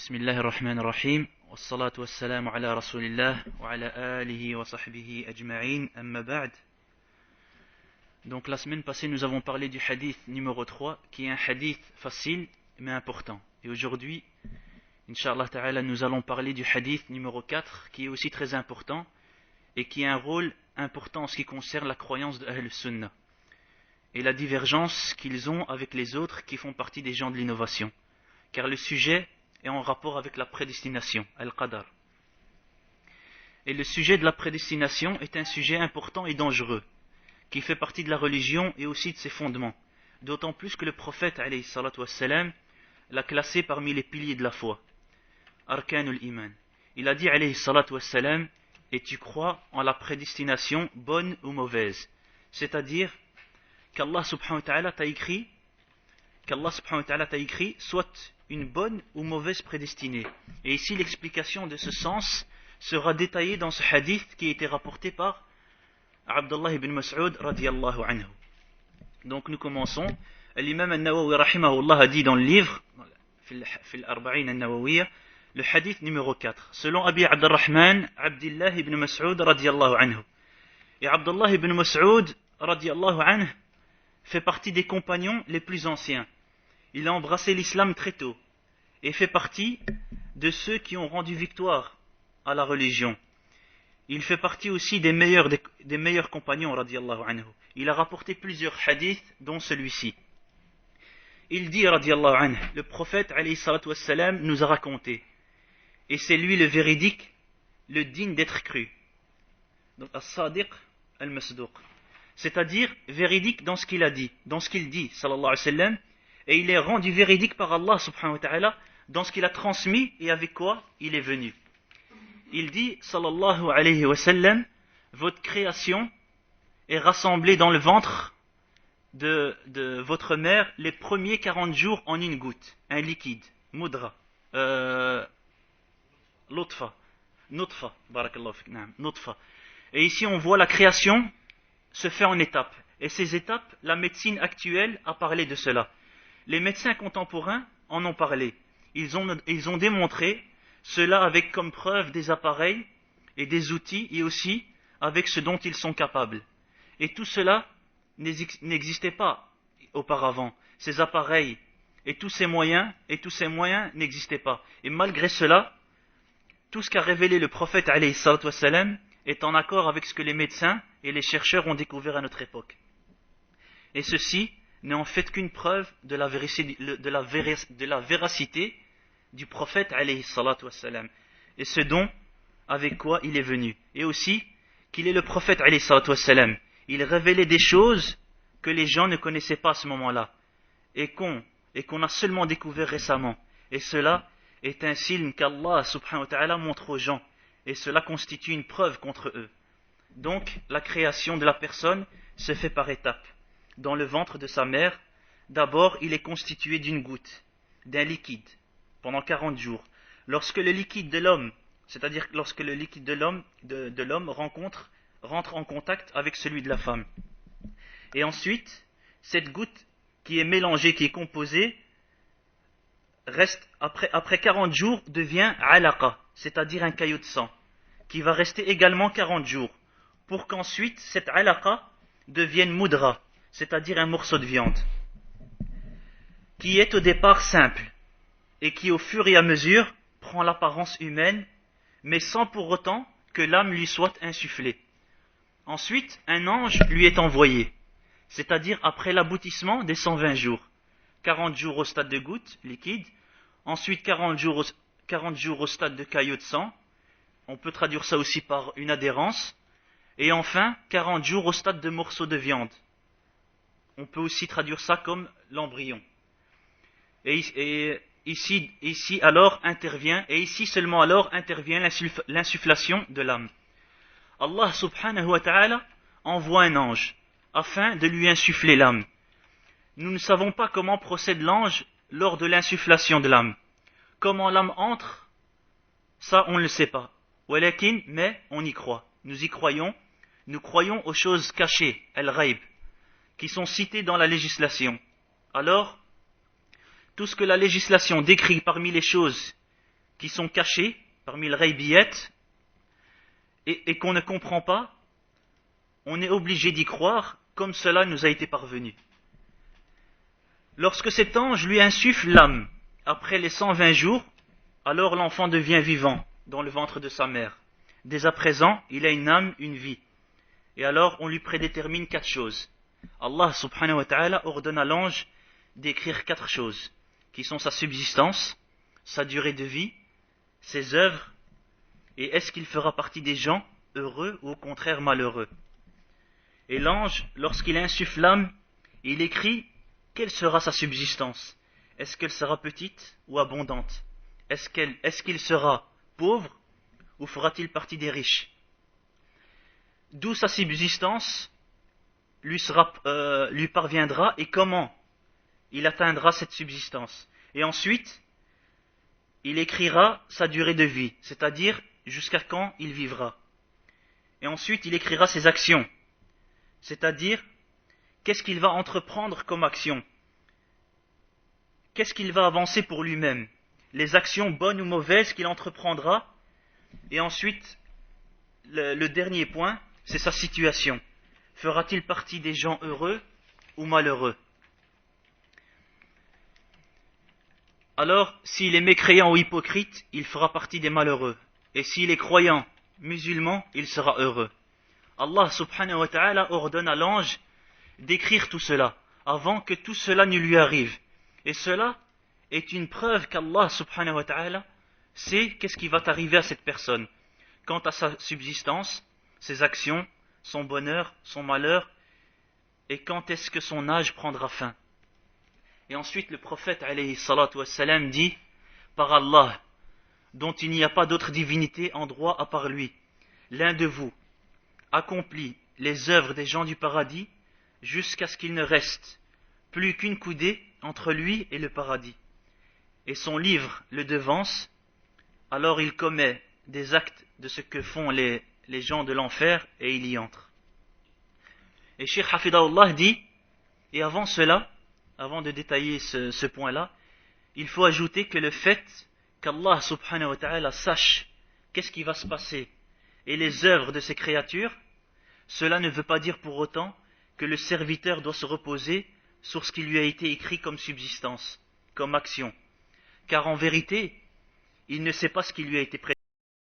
بسم الله الرحمن الرحيم والصلاة والسلام على رسول الله وعلى آله وصحبه أجمعين أما بعد. Donc la semaine passée nous avons parlé du hadith numéro 3 qui est un hadith facile mais important. Et aujourd'hui, Inch'Allah Ta'ala, nous allons parler du hadith numéro 4 qui est aussi très important et qui a un rôle important en ce qui concerne la croyance de Ahl Sunnah et la divergence qu'ils ont avec les autres qui font partie des gens de l'innovation. Car le sujet est en rapport avec la prédestination, Al-Qadar. Et le sujet de la prédestination est un sujet important et dangereux, qui fait partie de la religion et aussi de ses fondements. D'autant plus que le prophète, alayhi salatu wassalam, l'a classé parmi les piliers de la foi. Arkanul Iman. Il a dit, alayhi salatu wassalam, et tu crois en la prédestination bonne ou mauvaise. C'est-à-dire qu'Allah subhanahu wa ta'ala t'a écrit, soit une bonne ou mauvaise prédestinée. Et ici l'explication de ce sens sera détaillée dans ce hadith qui a été rapporté par Abdullah ibn Mas'ud radiyallahu anhu. Donc nous commençons. L'imam al-Nawawi rahimahullah a dit dans le livre fil Arba'in al-Nawawiyya, le hadith numéro 4, selon Abi Abdurrahman Abdullah ibn Mas'ud radiyallahu anhu. Et Abdullah ibn Mas'ud radiyallahu anhu fait partie des compagnons les plus anciens. Il a embrassé l'islam très tôt et fait partie de ceux qui ont rendu victoire à la religion. Il fait partie aussi des meilleurs compagnons radiyallahu anhu. Il a rapporté plusieurs hadiths dont celui-ci. Il dit radiyallahu anhu, le prophète alayhi salatu wassalam nous a raconté, et c'est lui le véridique, le digne d'être cru. Donc as-sadiq al-masduq, c'est-à-dire véridique dans ce qu'il a dit, dans ce qu'il dit sallallahu alayhi wa sallam. Et il est rendu véridique par Allah subhanahu wa ta'ala dans ce qu'il a transmis et avec quoi il est venu. Il dit, sallallahu alayhi wa sallam, votre création est rassemblée dans le ventre de votre mère les premiers 40 jours en une goutte, un liquide, mudra, nutfa, barakallahu fik, nutfa. Et ici on voit la création se fait en étapes. Et ces étapes, la médecine actuelle a parlé de cela. Les médecins contemporains en ont parlé. Ils ont démontré cela avec comme preuve des appareils et des outils et aussi avec ce dont ils sont capables. Et tout cela n'existait pas auparavant. Ces appareils et tous ces moyens n'existaient pas. Et malgré cela, tout ce qu'a révélé le prophète alayhi salatu wassalam est en accord avec ce que les médecins et les chercheurs ont découvert à notre époque. Et ceci n'est en fait qu'une preuve de la véracité du prophète alayhi salatu wassalam et ce dont avec quoi il est venu, et aussi qu'il est le prophète alayhi salatu wassalam. Il révélait des choses que les gens ne connaissaient pas à ce moment-là et qu'on a seulement découvert récemment, et cela est un signe qu'Allah subhanahu wa ta'ala montre aux gens, et cela constitue une preuve contre eux. Donc la création de la personne se fait par étapes. Dans le ventre de sa mère, d'abord il est constitué d'une goutte, d'un liquide, pendant 40 jours. Lorsque le liquide de l'homme, c'est-à-dire lorsque le liquide de l'homme rentre en contact avec celui de la femme. Et ensuite, cette goutte qui est mélangée, qui est composée, reste après 40 jours, devient alaqa, c'est-à-dire un caillot de sang, qui va rester également 40 jours, pour qu'ensuite cette alaqa devienne mudra, c'est-à-dire un morceau de viande, qui est au départ simple, et qui au fur et à mesure prend l'apparence humaine, mais sans pour autant que l'âme lui soit insufflée. Ensuite, un ange lui est envoyé, c'est-à-dire après l'aboutissement des 120 jours. 40 jours au stade de goutte, liquide, ensuite 40 jours au stade de caillot de sang, on peut traduire ça aussi par une adhérence, et enfin 40 jours au stade de morceau de viande. On peut aussi traduire ça comme l'embryon. Et ici seulement alors intervient l'insufflation de l'âme. Allah subhanahu wa ta'ala envoie un ange afin de lui insuffler l'âme. Nous ne savons pas comment procède l'ange lors de l'insufflation de l'âme. Comment l'âme entre, ça on ne le sait pas. Mais on y croit. Nous y croyons. Nous croyons aux choses cachées, al-ghaib, qui sont citées dans la législation. Alors, tout ce que la législation décrit parmi les choses qui sont cachés parmi le ghaybiyat et qu'on ne comprend pas, on est obligé d'y croire comme cela nous a été parvenu. Lorsque cet ange lui insuffle l'âme, après les 120 jours, alors l'enfant devient vivant dans le ventre de sa mère. Dès à présent, il a une âme, une vie. Et alors, on lui prédétermine 4 choses. Allah subhanahu wa ta'ala ordonne à l'ange d'écrire 4 choses, qui sont sa subsistance, sa durée de vie, ses œuvres, et est-ce qu'il fera partie des gens heureux ou au contraire malheureux. Et l'ange, lorsqu'il insuffle l'âme, il écrit quelle sera sa subsistance. Est-ce qu'elle sera petite ou abondante? Est-ce qu'il sera pauvre ou fera-t-il partie des riches? D'où sa subsistance lui parviendra et comment il atteindra cette subsistance. Et ensuite, il écrira sa durée de vie, c'est-à-dire jusqu'à quand il vivra. Et ensuite, il écrira ses actions, c'est-à-dire qu'est-ce qu'il va entreprendre comme action, qu'est-ce qu'il va avancer pour lui-même, les actions bonnes ou mauvaises qu'il entreprendra. Et ensuite, le dernier point, c'est sa situation. Fera-t-il partie des gens heureux ou malheureux? Alors, s'il est mécréant ou hypocrite, il fera partie des malheureux. Et s'il est croyant, musulman, il sera heureux. Allah subhanahu wa ta'ala ordonne à l'ange d'écrire tout cela, avant que tout cela ne lui arrive. Et cela est une preuve qu'Allah subhanahu wa ta'ala sait qu'est-ce qui va arriver à cette personne, quant à sa subsistance, ses actions, son bonheur, son malheur, et quand est-ce que son âge prendra fin. Et ensuite le prophète alayhi salatu wassalam dit, par Allah, dont il n'y a pas d'autre divinité en droit à part lui, l'un de vous accomplit les œuvres des gens du paradis jusqu'à ce qu'il ne reste plus qu'une coudée entre lui et le paradis. Et son livre le devance, alors il commet des actes de ce que font les gens de l'enfer et il y entre. Et Cheikh Hafidahullah dit, et avant cela, avant de détailler ce point-là, il faut ajouter que le fait qu'Allah subhanahu wa ta'ala sache qu'est-ce qui va se passer et les œuvres de ses créatures, cela ne veut pas dire pour autant que le serviteur doit se reposer sur ce qui lui a été écrit comme subsistance, comme action. Car en vérité, il ne sait pas ce qui lui a été prédit.